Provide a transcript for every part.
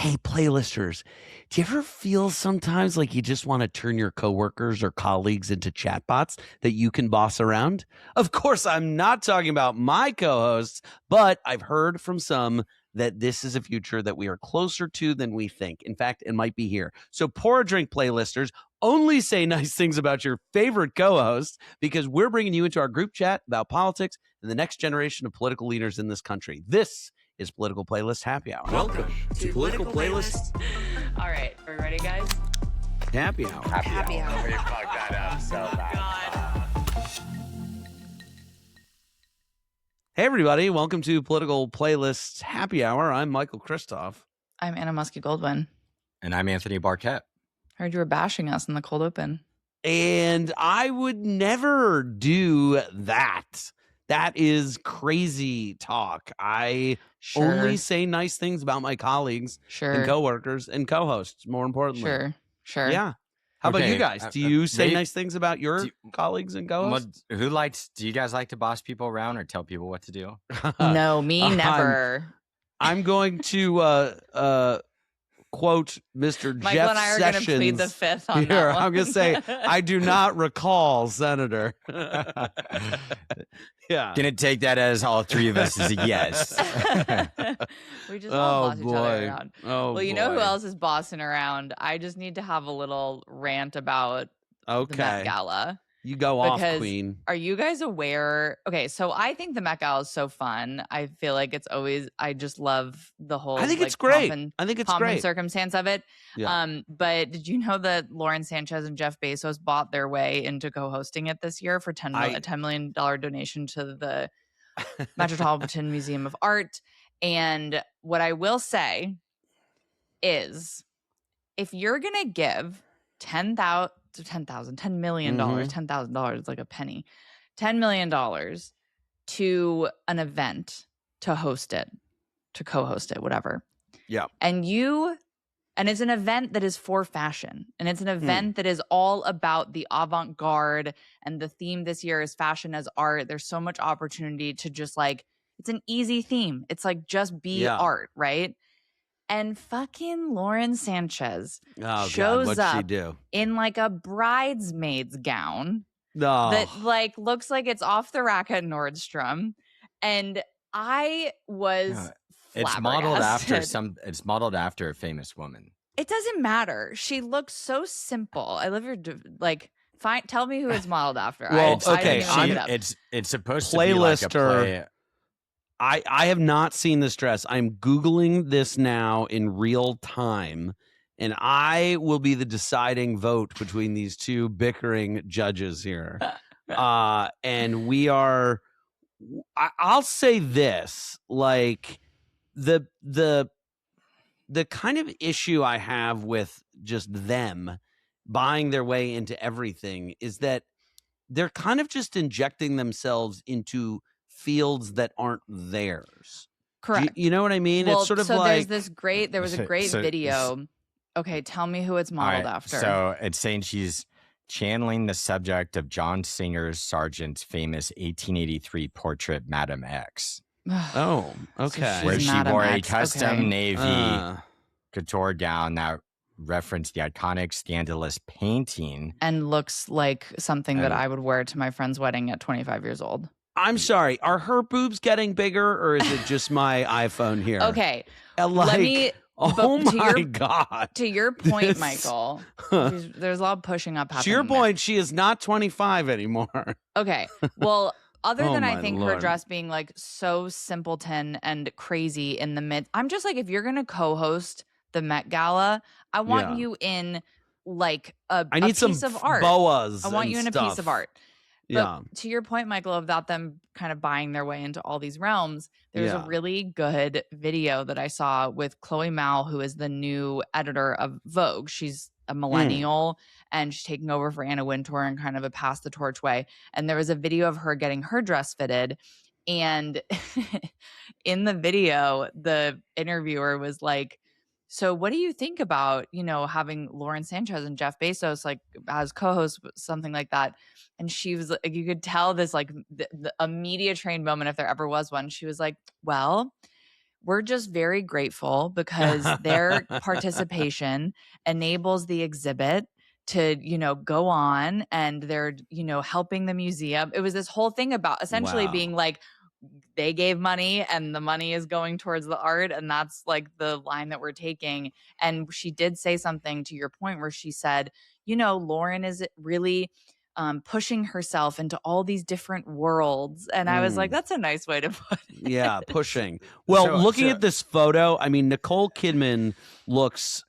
Hey, playlisters, do you ever feel sometimes like you just want to turn your coworkers or colleagues into chatbots that you can boss around? Of course, I'm not talking about my co-hosts, but I've heard from some that this is a future that we are closer to than we think. In fact, it might be here. So pour a drink, playlisters. Only say nice things about your favorite co-host because we're bringing you into our group chat about politics and the next generation of political leaders in this country. This is Political Playlist Happy Hour. Welcome to Political Playlist. All right, are we ready, guys? Happy Hour. Happy hour. We fucked that up so bad. Hey, everybody. Welcome to Political Playlist Happy Hour. I'm Michael Kristoff. I'm Anna Muskie-Goldwyn. And I'm Anthony Barquette. Heard you were bashing us in the cold open. And I would never do that. That is crazy talk. I only say nice things about my colleagues and coworkers and co-hosts, more importantly. Sure. Yeah. How about you guys? Do you say nice things about your colleagues and co-hosts? Do you guys like to boss people around or tell people what to do? No, me never. I'm going to quote Mr. Michael Jeff and I are Sessions. going to plead the fifth on Here, that one. I'm going to say, I do not recall, Senator. Yeah. Gonna take that as all three of us is a yes. We just all boss each other around. Oh, well, you know who else is bossing around? I just need to have a little rant about the Met Gala. You go off, Queen. Are you guys aware? Okay, so I think the Met Gala is so fun. I feel like it's always, I just love the whole I think it's great. I think it's pomp great. and circumstance of it. Yeah. But did you know that Lauren Sanchez and Jeff Bezos bought their way into co-hosting it this year for a $10 million donation to the Metropolitan Museum of Art? And what I will say is, if you're gonna give $10 million, $10,000 is like a penny, $10 million to an event to host it, to co-host it, whatever. Yeah. And it's an event that is for fashion. And it's an event that is all about the avant-garde. And the theme this year is fashion as art. There's so much opportunity to just like, it's an easy theme. It's like just be art, right? And fucking Lauren Sanchez shows up in like a bridesmaid's gown that like looks like it's off the rack at Nordstrom. And I was It's modeled after a famous woman. It doesn't matter. She looks so simple. I love her. Like, tell me who it's modeled after. Well, It's supposed to be like a play. I have not seen this dress. I'm Googling this now in real time, and I will be the deciding vote between these two bickering judges here. And we are, I'll say this, like the kind of issue I have with just them buying their way into everything is that they're kind of just injecting themselves into fields that aren't theirs. Correct. You know what I mean? Well, it's sort of so like there was a great video. Okay, tell me who it's modeled after. So it's saying she's channeling the subject of John Singer Sargent's famous 1883 portrait, Madame X. Oh, okay. So where she Madame wore X, a custom okay. navy couture gown that referenced the iconic scandalous painting. And looks like something that I would wear to my friend's wedding at 25 years old. I'm sorry. Are her boobs getting bigger, or is it just my iPhone here? Okay. Let me. Oh my God. To your point, Michael, there's a lot of pushing up happening. To your point, she is not 25 anymore. Okay. Well, other than I think Lord. her dress being like so simpleton and crazy in the midst, I'm just like, if you're going to co-host the Met Gala, I want you in like a piece of art. Boas. I want you in a piece of art. But Yeah. to your point, Michael, about them kind of buying their way into all these realms, there's a really good video that I saw with Chloe Mao, who is the new editor of Vogue. She's a millennial and she's taking over for Anna Wintour in kind of a pass the torch way. And there was a video of her getting her dress fitted. And in the video, the interviewer was like, so what do you think about, having Lauren Sanchez and Jeff Bezos like as co-hosts, something like that? And she was like, you could tell this like a media trained moment if there ever was one. She was like, well, we're just very grateful because their participation enables the exhibit to, go on, and they're, helping the museum. It was this whole thing about essentially being like, they gave money and the money is going towards the art. And that's like the line that we're taking. And she did say something to your point where she said, Lauren is really pushing herself into all these different worlds. And I was like, that's a nice way to put it. Yeah, pushing. Well, looking at this photo, I mean, Nicole Kidman looks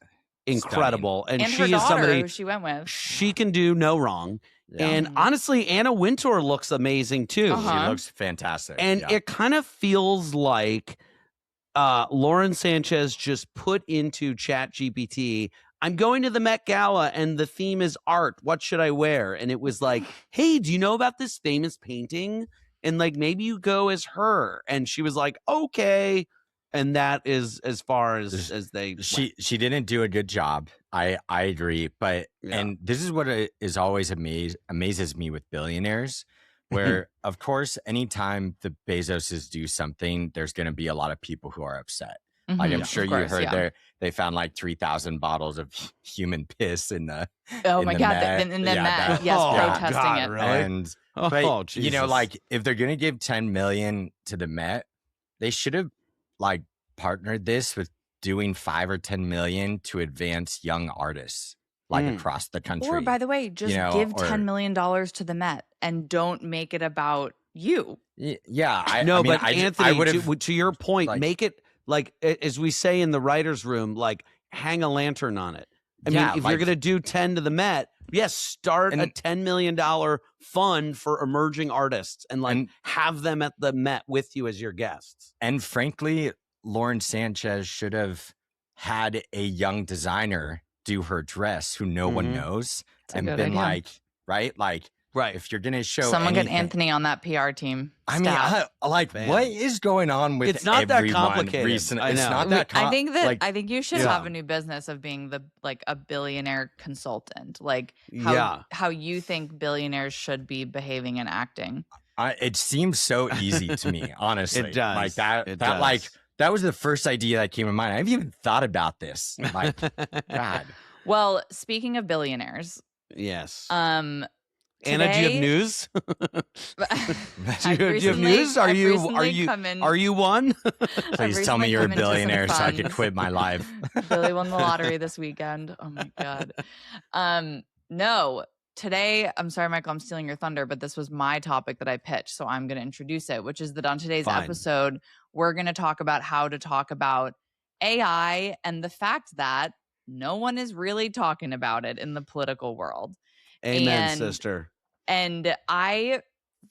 incredible. And she her daughter, is somebody who she went with. She can do no wrong. Yeah. And honestly, Anna Wintour looks amazing too. She looks fantastic. And it kind of feels like Lauren Sanchez just put into ChatGPT, I'm going to the Met Gala and the theme is art. What should I wear? And it was like, hey, do you know about this famous painting? And like, maybe you go as her. And she was like, okay. And that is as far as they she didn't do a good job. I agree. But and this is what is always amazes me with billionaires, where of course, anytime the Bezoses do something, there's going to be a lot of people who are upset. Like I'm sure you heard they found like 3,000 bottles of human piss in the Met. In the Met, protesting it. Really? And but like if they're gonna give 10 million to the Met, they should have like partnered this with doing 5 or 10 million to advance young artists like across the country. Or by the way, just give $10 million to the Met and don't make it about you. Yeah, Anthony, to your point, like, make it like, as we say in the writer's room, like hang a lantern on it. I mean, if you're going to do 10 to the Met, start a $10 million fund for emerging artists and have them at the Met with you as your guests. And frankly, Lauren Sanchez should have had a young designer do her dress who no one knows and been like, right, if you're going to show someone anything, get Anthony on that PR team. I mean, what is going on with it's not that complicated. Recently? It's not that complicated. I think you should have a new business of being a billionaire consultant, like how you think billionaires should be behaving and acting. It seems so easy to me, honestly. It does. Like that. That was the first idea that came to mind. I haven't even thought about this. Like, God. Well, speaking of billionaires, yes. Today, Anna, do you have news? do you have news? Are you one? Please tell me you're a billionaire so I can quit my life. Billy won the lottery this weekend. Oh my God. No. Today, I'm sorry, Michael, I'm stealing your thunder, but this was my topic that I pitched, so I'm going to introduce it, which is that on today's episode, we're going to talk about how to talk about AI and the fact that no one is really talking about it in the political world. Amen, sister. And I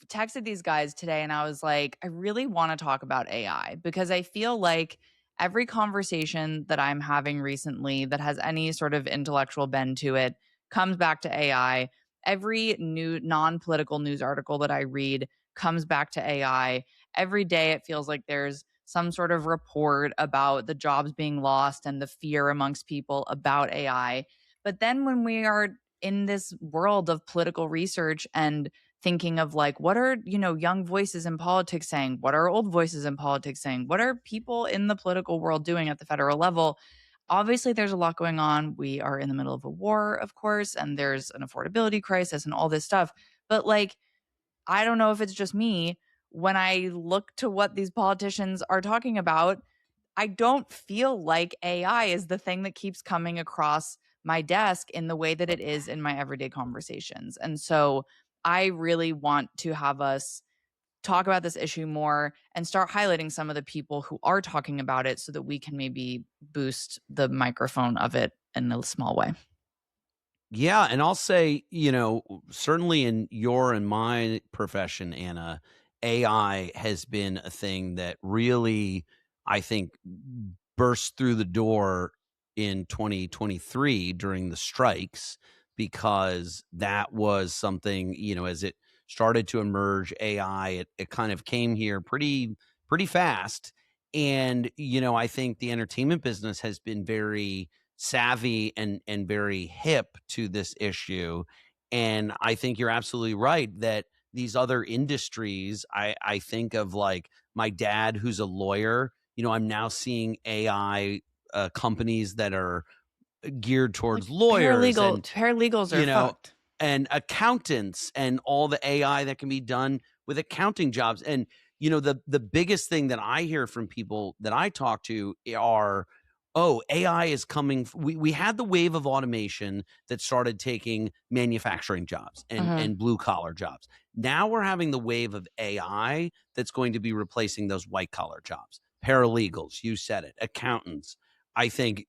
texted these guys today and I was like, I really want to talk about AI because I feel like every conversation that I'm having recently that has any sort of intellectual bend to it comes back to AI. Every new non-political news article that I read comes back to AI. Every day it feels like there's some sort of report about the jobs being lost and the fear amongst people about AI. But then when we are in this world of political research and thinking of like, what are, young voices in politics saying? What are old voices in politics saying? What are people in the political world doing at the federal level? Obviously, there's a lot going on. We are in the middle of a war, of course, and there's an affordability crisis and all this stuff. But like, I don't know if it's just me. When I look to what these politicians are talking about, I don't feel like AI is the thing that keeps coming across my desk in the way that it is in my everyday conversations. And so I really want to have us talk about this issue more and start highlighting some of the people who are talking about it so that we can maybe boost the microphone of it in a small way. Yeah. And I'll say, certainly in your and my profession, Anna, AI has been a thing that really, I think, burst through the door in 2023 during the strikes, because that was something, as it started to emerge, AI, it kind of came here pretty fast. And, I think the entertainment business has been very savvy and very hip to this issue. And I think you're absolutely right that these other industries, I think of like my dad, who's a lawyer. I'm now seeing AI companies that are geared towards lawyers and paralegals are fucked. And accountants and all the AI that can be done with accounting jobs. And the biggest thing that I hear from people that I talk to are, AI is coming. We had the wave of automation that started taking manufacturing jobs and blue collar jobs. Now we're having the wave of AI that's going to be replacing those white collar jobs. Paralegals, you said it, accountants. I think,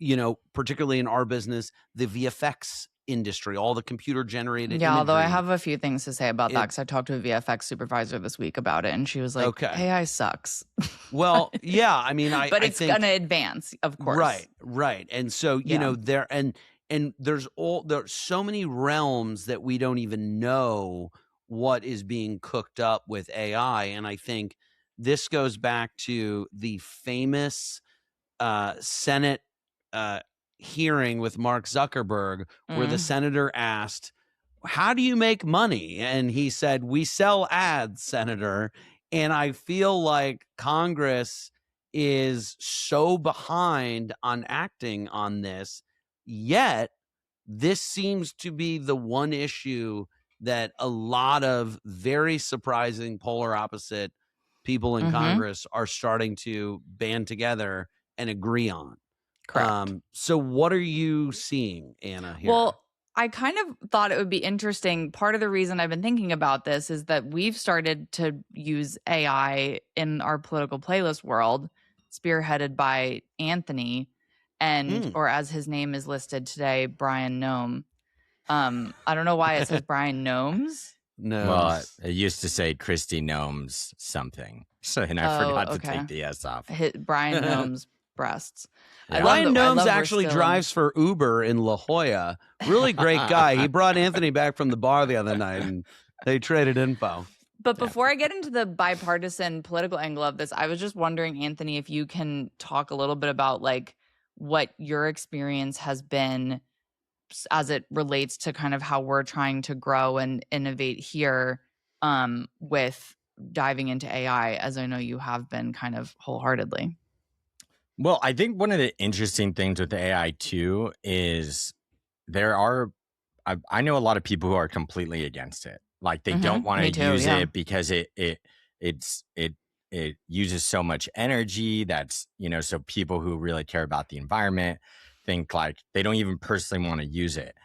particularly in our business, the VFX industry, all the computer generated imagery. Although I have a few things to say about that, because I talked to a VFX supervisor this week about it, and she was like, AI sucks. Well, yeah, I mean, but it's going to advance, of course. Right. And so, there there's so many realms that we don't even know what is being cooked up with AI. And I think this goes back to the famous Senate hearing with Mark Zuckerberg, where the senator asked, how do you make money? And he said, we sell ads, Senator. And I feel like Congress is so behind on acting on this, yet this seems to be the one issue that a lot of very surprising polar opposite people in Congress are starting to band together and agree on. Correct. So what are you seeing, Anna, here? Well, I kind of thought it would be interesting. Part of the reason I've been thinking about this is that we've started to use AI in our political playlist world, spearheaded by Anthony, and or as his name is listed today, Brian Gnome. I don't know why it says Brian Gnomes. No. Well, it used to say Christy Gnomes something. So and I forgot to take the S off. Brian Gnomes breasts. Yeah. Brian Gnomes actually drives for Uber in La Jolla. Really great guy. He brought Anthony back from the bar the other night and they traded info. But before I get into the bipartisan political angle of this, I was just wondering, Anthony, if you can talk a little bit about like what your experience has been as it relates to kind of how we're trying to grow and innovate here with diving into AI, as I know you have been kind of wholeheartedly. Well, I think one of the interesting things with the AI too is I know a lot of people who are completely against it. Like they don't want to use it because it uses so much energy. That's, so people who really care about the environment think like they don't even personally want to use it.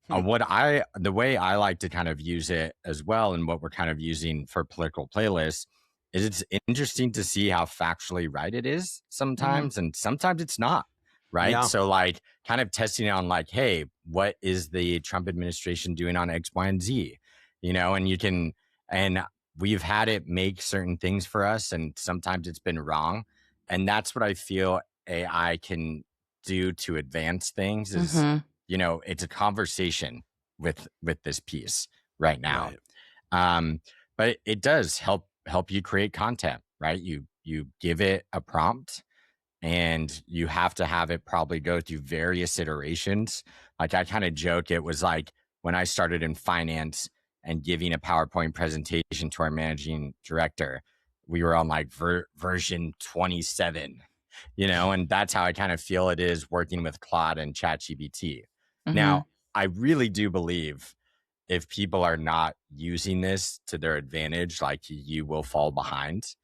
The way I like to kind of use it as well, and what we're kind of using for political playlists, is it's interesting to see how factually right it is sometimes, and sometimes it's not, right? Yeah. So like kind of testing it on like, hey, what is the Trump administration doing on X, Y, and Z? And we've had it make certain things for us, and sometimes it's been wrong. And that's what I feel AI can do to advance things is, it's a conversation with this piece right now. Right. But it does help you create content, right? You give it a prompt and you have to have it probably go through various iterations. Like I kind of joke, it was like when I started in finance and giving a PowerPoint presentation to our managing director, we were on like version 27, and that's how I kind of feel it is working with Claude and ChatGPT. Now, I really do believe if people are not using this to their advantage, like you will fall behind.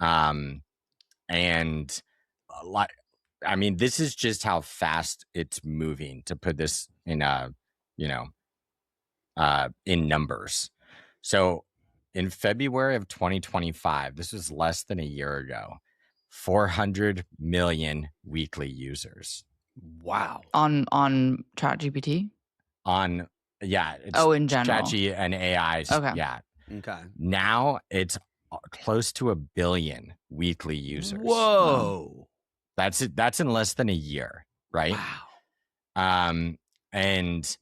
And like, I mean, this is just how fast it's moving, to put this in in numbers. So in February of 2025, this was less than a year ago, 400 million weekly users. Wow. On ChatGPT? It's in general. ChatGPT and AI. Okay. Yeah. Okay. Now it's close to 1 billion weekly users. Whoa. That's it. That's in less than a year, right? Wow. And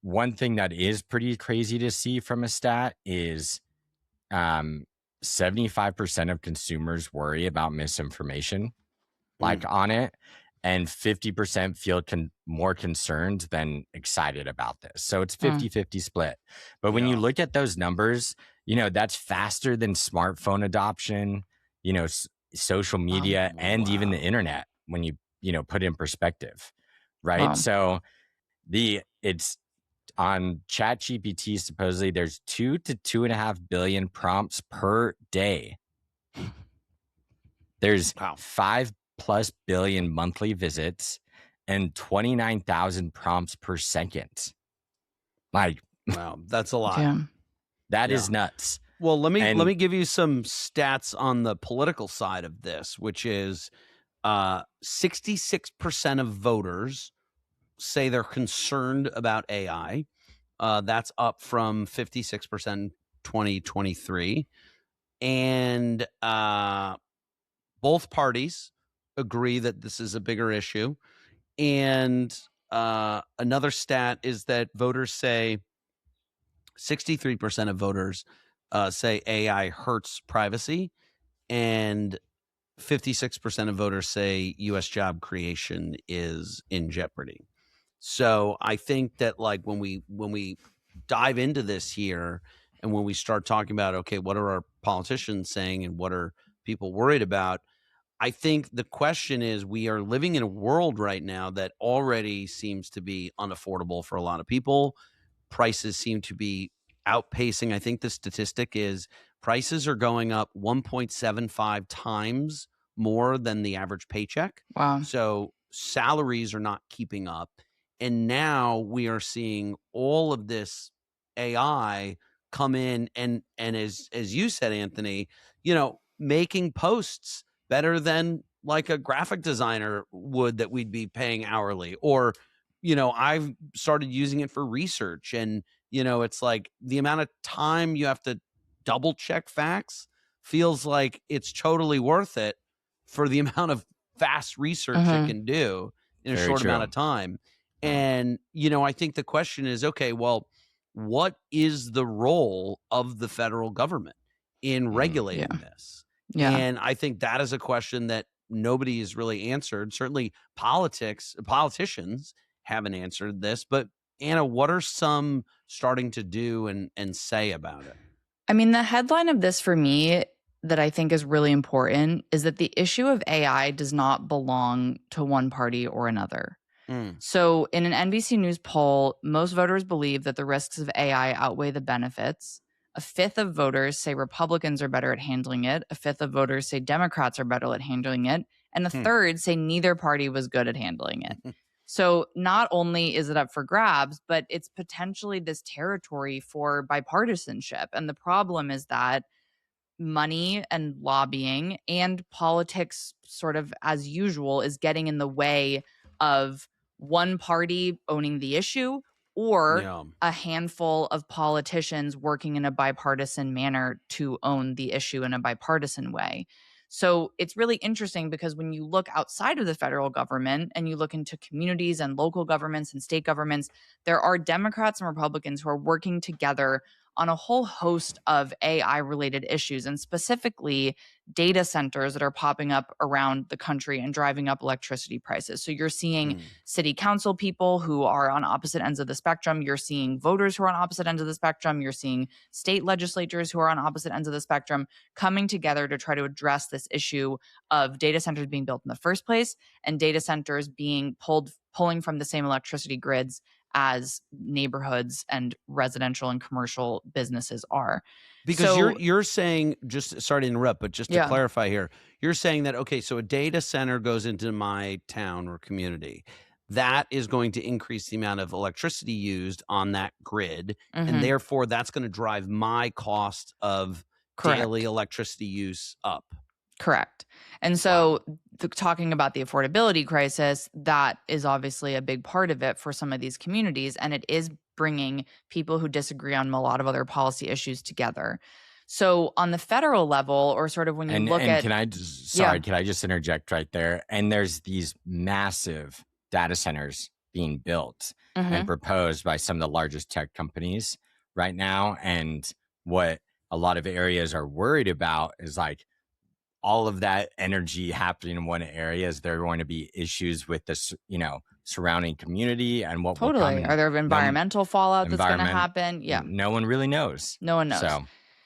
one thing that is pretty crazy to see from a stat is 75% of consumers worry about misinformation on it, and 50% feel more concerned than excited about this. So it's 50-50 split. But when you look at those numbers, that's faster than smartphone adoption. social media and even the internet when you put it in perspective, right? Wow. So it's on ChatGPT, supposedly there's 2 to 2.5 billion prompts per day. There's 5+ billion monthly visits and 29,000 prompts per second. Like, wow, that's a lot. Yeah. That is nuts. Well, let me give you some stats on the political side of this, which is 66% of voters say they're concerned about AI. That's up from 56% in 2023. And both parties agree that this is a bigger issue. And another stat is that voters say 63% of voters say AI hurts privacy, and 56% of voters say U.S. job creation is in jeopardy. So I think that like when we dive into this here, and when we start talking about, okay, what are our politicians saying and what are people worried about? I think the question is, we are living in a world right now that already seems to be unaffordable for a lot of people. Prices seem to be outpacing. I think the statistic is prices are going up 1.75 times more than the average paycheck. Wow. So salaries are not keeping up. And now we are seeing all of this AI come in and as you said, Anthony, making posts better than like a graphic designer would that we'd be paying hourly. Or, I've started using it for research, and, it's like the amount of time you have to double check facts feels like it's totally worth it for the amount of fast research it can do in a Very short true. amount of time. And, I think the question is, okay, well, what is the role of the federal government in regulating this? Yeah. And I think that is a question that nobody has really answered. Certainly politicians haven't answered this, but Anna, what are some starting to do and say about it? I mean, the headline of this for me that I think is really important is that the issue of AI does not belong to one party or another. So in an NBC News poll, most voters believe that the risks of AI outweigh the benefits. A fifth of voters say Republicans are better at handling it. A fifth of voters say Democrats are better at handling it. And a third say neither party was good at handling it. So not only is it up for grabs, but it's potentially this territory for bipartisanship. And the problem is that money and lobbying and politics, sort of as usual, is getting in the way of one party owning the issue or a handful of politicians working in a bipartisan manner to own the issue in a bipartisan way. So it's really interesting because when you look outside of the federal government and you look into communities and local governments and state governments, there are Democrats and Republicans who are working together on a whole host of AI-related issues, and specifically data centers that are popping up around the country and driving up electricity prices. So you're seeing city council people who are on opposite ends of the spectrum. You're seeing voters who are on opposite ends of the spectrum. You're seeing state legislatures who are on opposite ends of the spectrum coming together to try to address this issue of data centers being built in the first place and data centers being pulling from the same electricity grids as neighborhoods and residential and commercial businesses are. Because you're saying, just sorry to interrupt, but just to clarify here, you're saying that, okay, so a data center goes into my town or community. That is going to increase the amount of electricity used on that grid. And therefore, that's going to drive my cost of daily electricity use up. Correct. And so talking about the affordability crisis, that is obviously a big part of it for some of these communities. And it is bringing people who disagree on a lot of other policy issues together. So on the federal level, or sort of when you look at— can I just interject right there? And there's these massive data centers being built and proposed by some of the largest tech companies right now. And what a lot of areas are worried about is like, all of that energy happening in one area, is there going to be issues with this, surrounding community and what will come? Are there environmental fallout that's going to happen? Yeah. No one really knows. No one knows. So.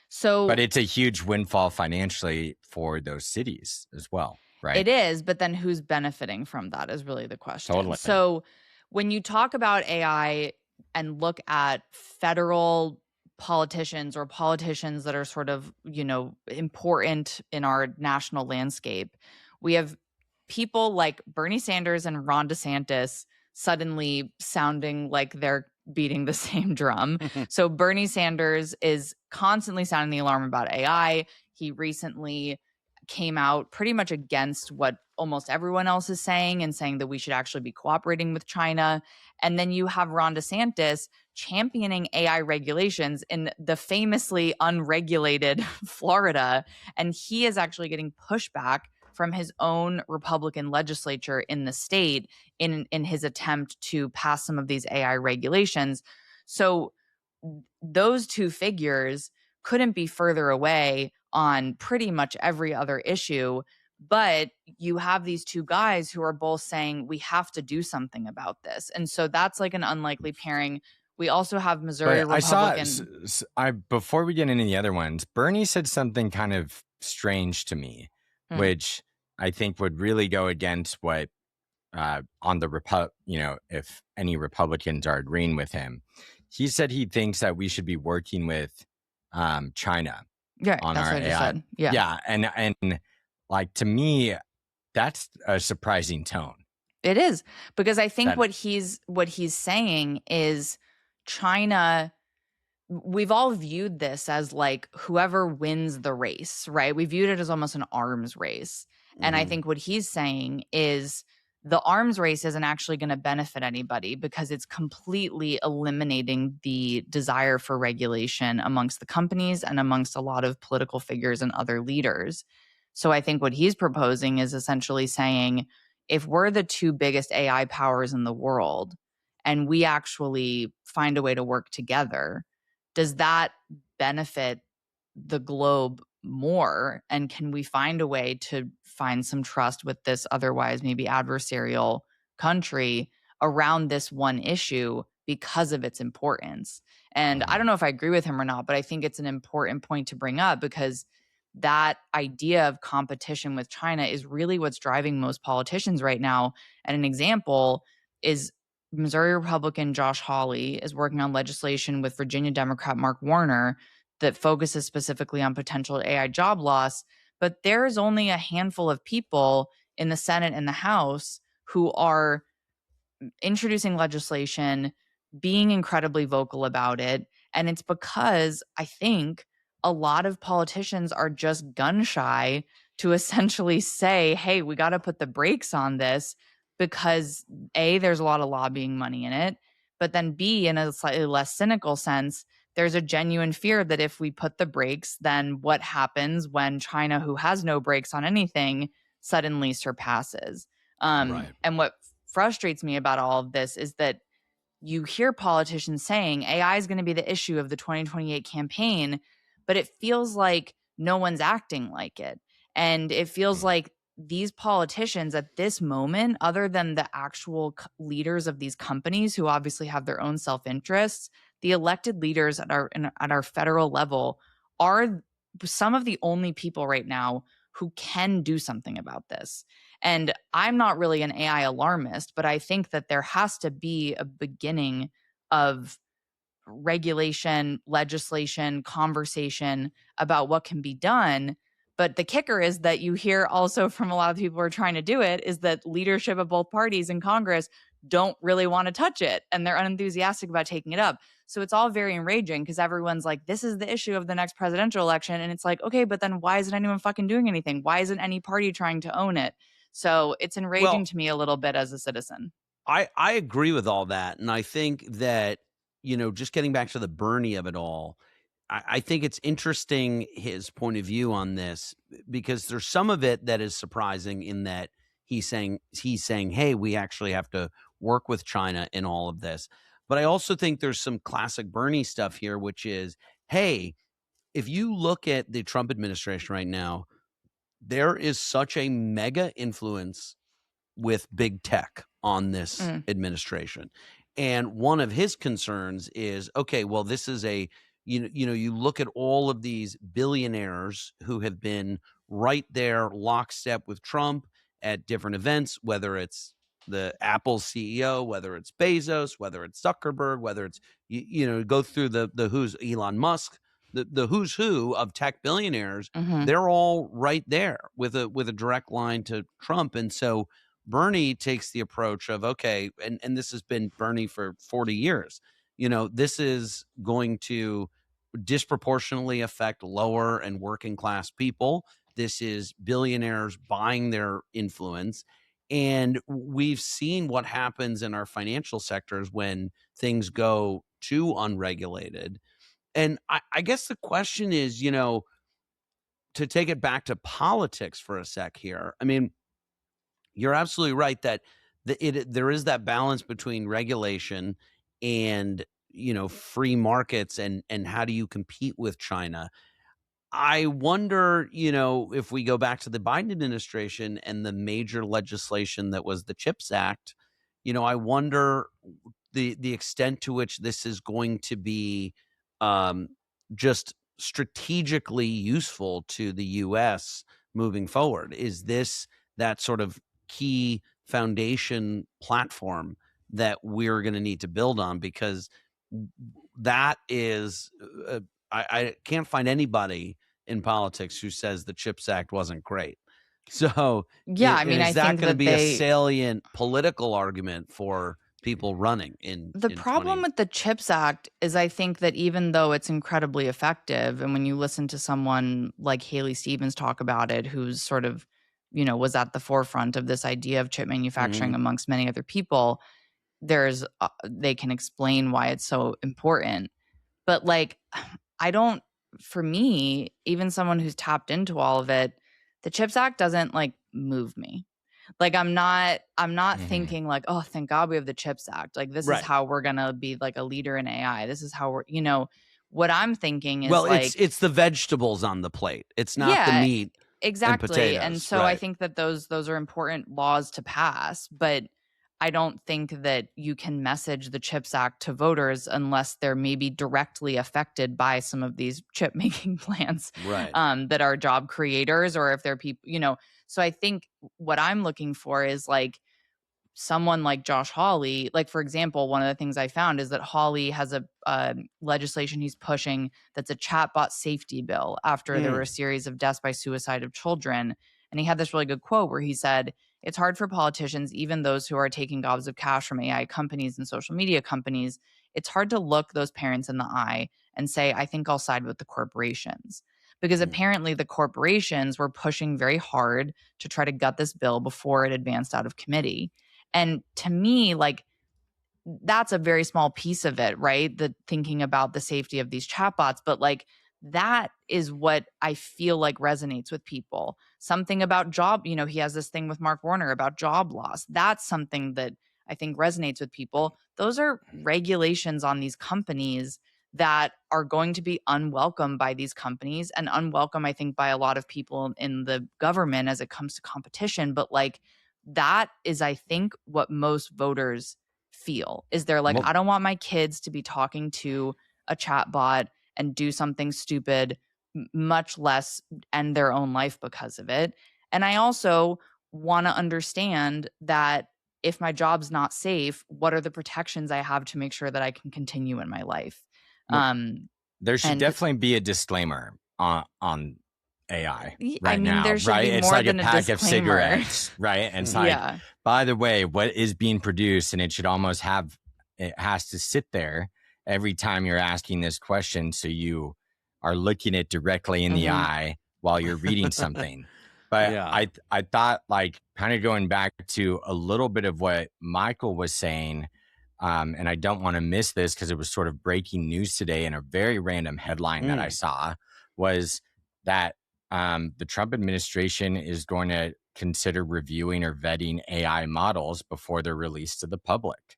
So, but it's a huge windfall financially for those cities as well, right? it is, but then who's benefiting from that is really the question. Totally. So when you talk about AI and look at federal politicians or politicians that are sort of, important in our national landscape, we have people like Bernie Sanders and Ron DeSantis suddenly sounding like they're beating the same drum. So Bernie Sanders is constantly sounding the alarm about AI. He recently came out pretty much against what almost everyone else is saying and saying that we should actually be cooperating with China. And then you have Ron DeSantis championing AI regulations in the famously unregulated Florida. And he is actually getting pushback from his own Republican legislature in the state in his attempt to pass some of these AI regulations. So those two figures couldn't be further away on pretty much every other issue. But you have these two guys who are both saying we have to do something about this. And so that's like an unlikely pairing. We also have Missouri But Republican. Before we get into the other ones, Bernie said something kind of strange to me, which I think would really go against what on the if any Republicans are agreeing with him. He said he thinks that we should be working with China on That's our what I AI. just said. Yeah, and like to me, that's a surprising tone. It is, because I think what he's saying is China. We've all viewed this as like whoever wins the race, right? We viewed it as almost an arms race. And I think what he's saying is the arms race isn't actually going to benefit anybody because it's completely eliminating the desire for regulation amongst the companies and amongst a lot of political figures and other leaders. So I think what he's proposing is essentially saying, if we're the two biggest AI powers in the world and we actually find a way to work together, does that benefit the globe more? And can we find a way to find some trust with this otherwise maybe adversarial country around this one issue because of its importance? And I don't know if I agree with him or not, but I think it's an important point to bring up because that idea of competition with China is really what's driving most politicians right now. And an example is Missouri Republican Josh Hawley is working on legislation with Virginia Democrat Mark Warner that focuses specifically on potential AI job loss. But there is only a handful of people in the Senate and the House who are introducing legislation, being incredibly vocal about it. And it's because I think a lot of politicians are just gun shy to essentially say, hey, we got to put the brakes on this because A, there's a lot of lobbying money in it. But then B, in a slightly less cynical sense, there's a genuine fear that if we put the brakes, then what happens when China, who has no brakes on anything, suddenly surpasses? And what frustrates me about all of this is that you hear politicians saying AI is going to be the issue of the 2028 campaign, but it feels like no one's acting like it. And it feels like these politicians at this moment, other than the actual leaders of these companies who obviously have their own self-interests, the elected leaders at our federal level are some of the only people right now who can do something about this. And I'm not really an AI alarmist, but I think that there has to be a beginning of regulation, legislation, conversation about what can be done. But the kicker is that you hear also from a lot of people who are trying to do it is that leadership of both parties in Congress don't really want to touch it and they're unenthusiastic about taking it up. So it's all very enraging because everyone's like, this is the issue of the next presidential election. And it's like, okay, but then why isn't anyone fucking doing anything? Why isn't any party trying to own it? So it's enraging to me a little bit as a citizen. I agree with all that. And I think that, just getting back to the Bernie of it all, I think it's interesting his point of view on this because there's some of it that is surprising in that he's saying, hey, we actually have to work with China in all of this. But I also think there's some classic Bernie stuff here, which is, hey, if you look at the Trump administration right now, there is such a mega influence with big tech on this administration. And one of his concerns is, okay, well, this is a You look at all of these billionaires who have been right there lockstep with Trump at different events, whether it's the Apple CEO, whether it's Bezos, whether it's Zuckerberg, whether it's go through the who's Elon Musk, the who's who of tech billionaires. They're all right there with a direct line to Trump. And so Bernie takes the approach of, okay, and this has been Bernie for 40 years. This is going to disproportionately affect lower and working class people. This is billionaires buying their influence. And we've seen what happens in our financial sectors when things go too unregulated. And I guess the question is, to take it back to politics for a sec here. I mean, you're absolutely right that there is that balance between regulation and free markets and how do you compete with China. I wonder, if we go back to the Biden administration and the major legislation that was the CHIPS Act, I wonder the extent to which this is going to be just strategically useful to the U.S. moving forward. Is this that sort of key foundation platform that we're going to need to build on? Because that is, I can't find anybody in politics who says the CHIPS Act wasn't great. So yeah, I mean, is I that think going to that be a salient political argument for people running in the problem with the CHIPS Act is I think that even though it's incredibly effective, and when you listen to someone like Haley Stevens talk about it, who's sort of, was at the forefront of this idea of chip manufacturing amongst many other people, they can explain why it's so important. But for me, even someone who's tapped into all of it, the CHIPS Act doesn't move me. I'm not thinking oh, thank God we have the CHIPS Act. This is how we're going to be a leader in AI. This is how we're, what I'm thinking is it's the vegetables on the plate. It's not the meat. Exactly. And potatoes. And so I think that those are important laws to pass, but I don't think that you can message the CHIPS Act to voters unless they're maybe directly affected by some of these chip making plants that are job creators, or if they're people, So I think what I'm looking for is someone like Josh Hawley. For example, one of the things I found is that Hawley has a legislation he's pushing that's a chatbot safety bill after there were a series of deaths by suicide of children. And he had this really good quote where he said, "It's hard for politicians, even those who are taking gobs of cash from AI companies and social media companies. It's hard to look those parents in the eye and say, I think I'll side with the corporations." Because apparently the corporations were pushing very hard to try to gut this bill before it advanced out of committee. And to me, that's a very small piece of it, right? The thinking about the safety of these chatbots, but that is what I feel resonates with people. Something about job, he has this thing with Mark Warner about job loss. That's something that I think resonates with people. Those are regulations on these companies that are going to be unwelcome by these companies, and unwelcome, I think, by a lot of people in the government as it comes to competition. But that is, I think, what most voters feel is they're I don't want my kids to be talking to a chatbot and do something stupid, much less end their own life because of it. And I also want to understand that if my job's not safe, what are the protections I have to make sure that I can continue in my life? There should definitely be a disclaimer on AI right now, there should right? Be it's more like than a pack of disclaimer. cigarettes, right? And it's by the way, what is being produced, and it should almost it has to sit there every time you're asking this question, so you are looking it directly in the eye while you're reading something. But I thought kind of going back to a little bit of what Michael was saying, and I don't want to miss this because it was sort of breaking news today in a very random headline that I saw, was that the Trump administration is going to consider reviewing or vetting AI models before they're released to the public,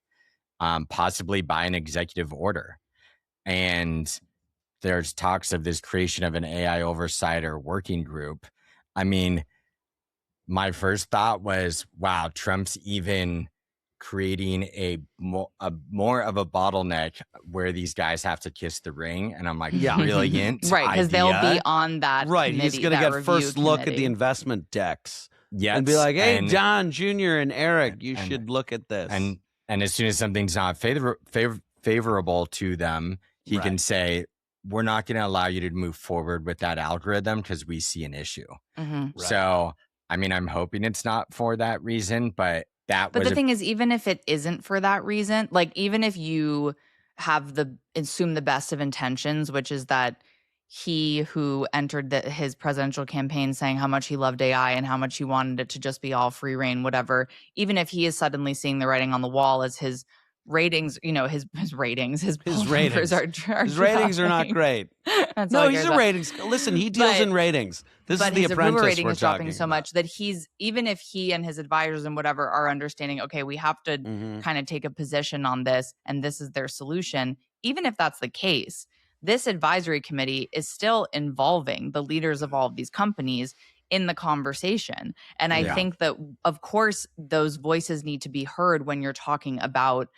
possibly by an executive order. And there's talks of this creation of an AI oversight or working group. I mean, my first thought was, wow, Trump's even creating a more of a bottleneck where these guys have to kiss the ring. And I'm like, brilliant right, because they'll be idea. on that Right, committee, he's going to that get first review look at the committee. investment decks Yes, and be like, "Hey, and- Don Jr. and Eric, you should look at this." And as soon as something's not favorable to them, he can say, "We're not going to allow you to move forward with that algorithm because we see an issue." Mm-hmm. So, I mean, I'm hoping it's not for that reason, but But the thing is, even if it isn't for that reason, like even if you have assume the best of intentions, which is that he who entered his presidential campaign saying how much he loved AI and how much he wanted it to just be all free reign, whatever, even if he is suddenly seeing the writing on the wall as his ratings, his ratings, his ratings are not great. No, he's a ratings. Listen, he deals in ratings. This is The Apprentice. Rating is dropping so much that even if he and his advisors and whatever are understanding, okay, we have to kind of take a position on this, and this is their solution. Even if that's the case, this advisory committee is still involving the leaders of all of these companies in the conversation. And I think that, of course, those voices need to be heard when you're talking about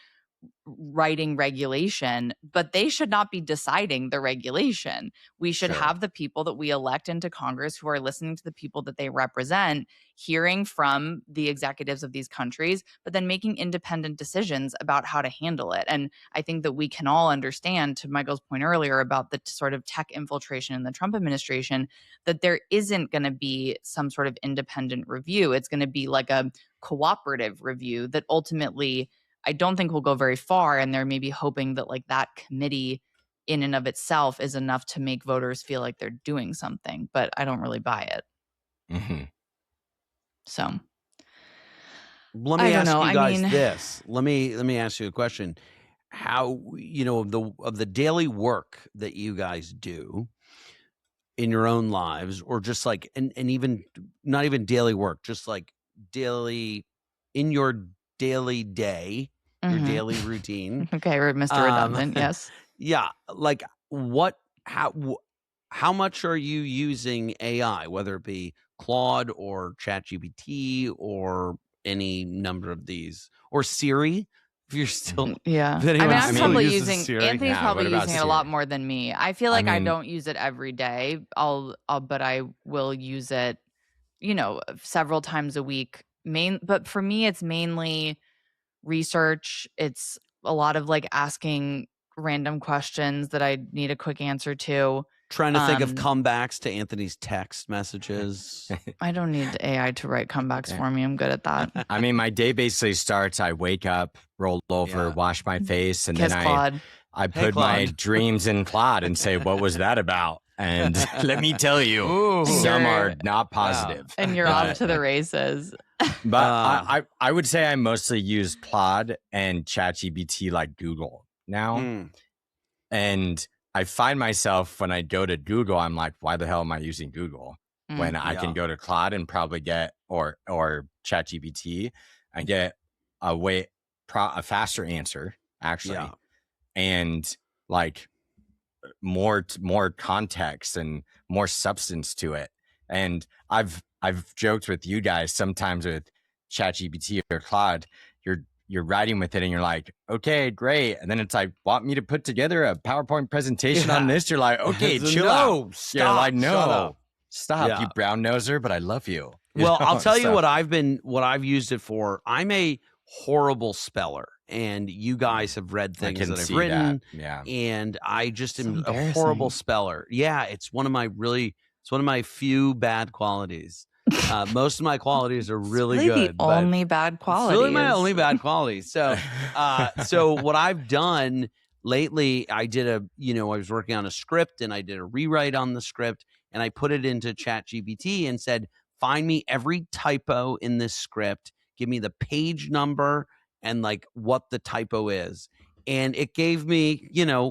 writing regulation, but they should not be deciding the regulation. We should have the people that we elect into Congress who are listening to the people that they represent, hearing from the executives of these countries, but then making independent decisions about how to handle it. And I think that we can all understand, to Michael's point earlier about the sort of tech infiltration in the Trump administration, that there isn't going to be some sort of independent review. It's going to be like a cooperative review that ultimately I don't think we'll go very far, and they're maybe hoping that like that committee in and of itself is enough to make voters feel like they're doing something, but I don't really buy it. Mm-hmm. So let me ask you guys this. Let me ask you a question. How, of the daily work that you guys do in your own lives, or just like, and even not even daily work, just like daily in your daily day, your daily routine. Okay, Mr. Redundant. Yes. Yeah. Like how much are you using AI, whether it be Claude or ChatGPT or any number of these, or Siri? If you're still, I'm probably using Siri. Anthony's probably using it a lot more than me. I feel like I don't use it every day. But I will use it, several times a week. But for me, it's mainly research. It's a lot of like asking random questions that I need a quick answer to. Trying to think of comebacks to Anthony's text messages. I don't need AI to write comebacks for me. I'm good at that. I mean, my day basically starts, I wake up, roll over, wash my face, and Kiss then Claude. I put my dreams in Claude and say, what was that about? And let me tell you, some are not positive. And you're off to the races. But I would say I mostly use Claude and ChatGPT like Google now. And I find myself when I go to Google, I'm like, why the hell am I using Google when I can go to Claude and probably get or ChatGPT and get a faster answer actually, and like more context and more substance to it. And I've joked with you guys sometimes with ChatGPT or Claude, you're writing with it and you're like, okay, great. And then it's like, want me to put together a PowerPoint presentation on this? You're like, okay, chill out. Stop, you're like, no, stop, you brown noser, but I love you. Well, I'll tell you what I've used it for. I'm a horrible speller, and you guys have read things that I've written. Yeah. And I just am a horrible speller. Yeah, it's one of my few bad qualities. Most of my qualities are really good. The only bad quality. It's really my only bad quality. So, so what I've done lately, I was working on a script and I did a rewrite on the script and I put it into ChatGPT and said, find me every typo in this script, give me the page number and like what the typo is. And it gave me,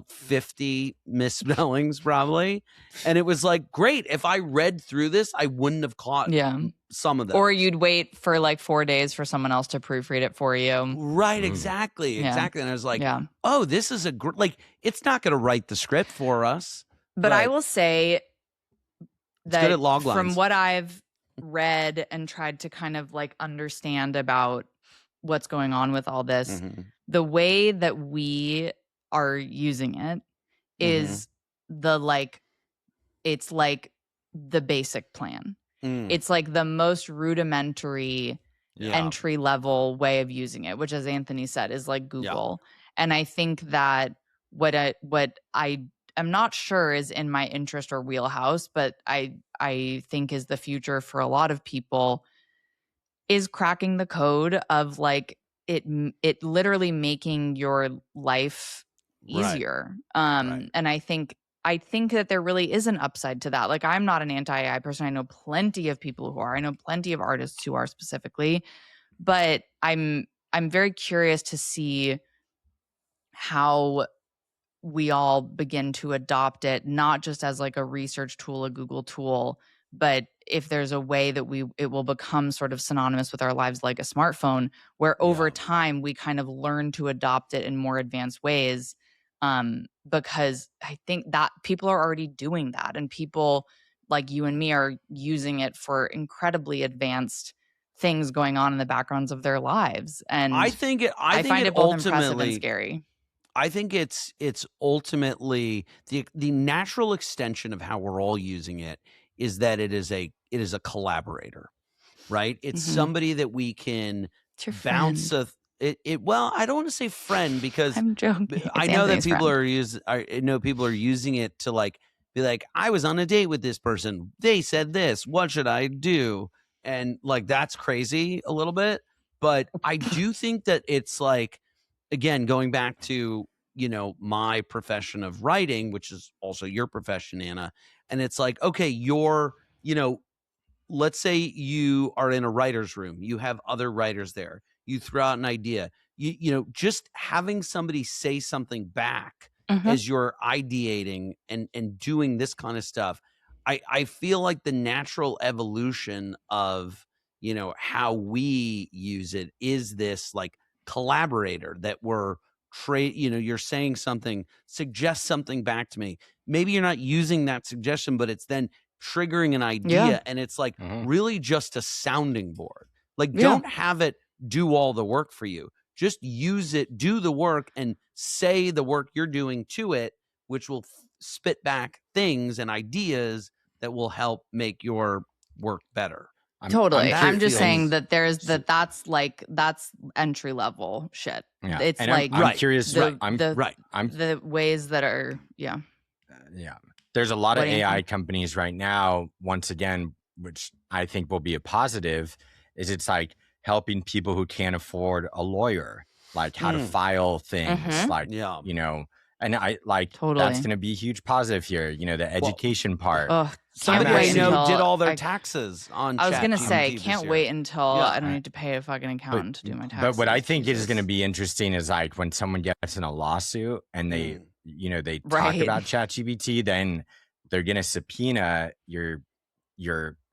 50 misspellings probably. And it was like, great. If I read through this, I wouldn't have caught some of them. Or you'd wait for like 4 days for someone else to proofread it for you. Right, exactly. And I was like, oh, this is it's not going to write the script for us. But I will say that good at log lines. From what I've read and tried to kind of like understand about what's going on with all this, Mm-hmm. the way that we are using it is it's like the basic plan. It's like the most rudimentary entry level way of using it, which, as Anthony said, is like Google. And I think that what I am not sure is in my interest or wheelhouse, but I think is the future for a lot of people, is cracking the code of like it literally making your life easier. And I think that there really is an upside to that. Like, I'm not an anti-AI person. I know plenty of people who are. I know plenty of artists who are specifically, but I'm very curious to see how we all begin to adopt it, not just as like a research tool, a Google tool, but if there's a way that it will become sort of synonymous with our lives, like a smartphone, where over time we kind of learn to adopt it in more advanced ways. Because I think that people are already doing that, and people like you and me are using it for incredibly advanced things going on in the backgrounds of their lives. And I find it both impressive and scary. I think it's ultimately the natural extension of how we're all using it is that it is a collaborator, right? It's somebody that we can bounce well, I don't want to say friend, because I'm joking. I know that people are using it to like be like, I was on a date with this person. They said this. What should I do? And like, that's crazy a little bit. But I do think that it's like, again, going back to, my profession of writing, which is also your profession, Anna. And it's like, okay, let's say you are in a writer's room. You have other writers there. You throw out an idea. Just having somebody say something back as you're ideating and doing this kind of stuff. I feel like the natural evolution of, how we use it is this like collaborator that we're you're saying something, suggest something back to me. Maybe you're not using that suggestion, but it's then triggering an idea, and it's like really just a sounding board. Like, don't have it do all the work for you. Just use it, do the work, and say the work you're doing to it, which will spit back things and ideas that will help make your work better. I'm just saying that that's entry level shit. Yeah. It's and like I'm curious. The ways that are yeah. There's a lot of AI companies right now. Once again, which I think will be a positive, is it's like helping people who can't afford a lawyer, like how to file things, and I like that's going to be a huge positive here. The education part. Somebody I know did all their taxes on. I was going to say, can't wait until I don't need to pay a fucking accountant to do my taxes. But what I think is going to be interesting is like when someone gets in a lawsuit and they talk about ChatGPT, then they're going to subpoena your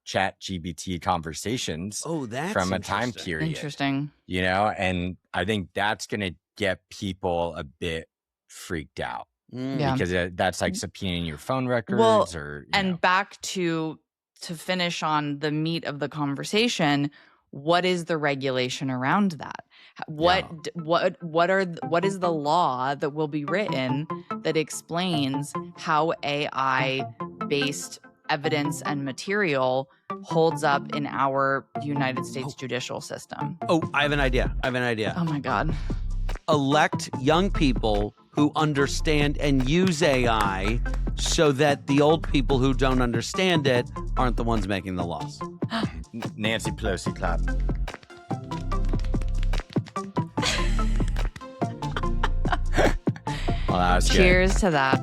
ChatGPT conversations from a time period. Interesting. And I think that's going to get people a bit freaked out. Because that's like subpoenaing your phone records and back to finish on the meat of the conversation, what is the regulation around that? What is the law that will be written that explains how AI based evidence and material holds up in our United States judicial system? I have an idea. Oh my God. Elect young people who understand and use AI so that the old people who don't understand it aren't the ones making the laws. Nancy Pelosi clap. Well, that was Cheers good. To that.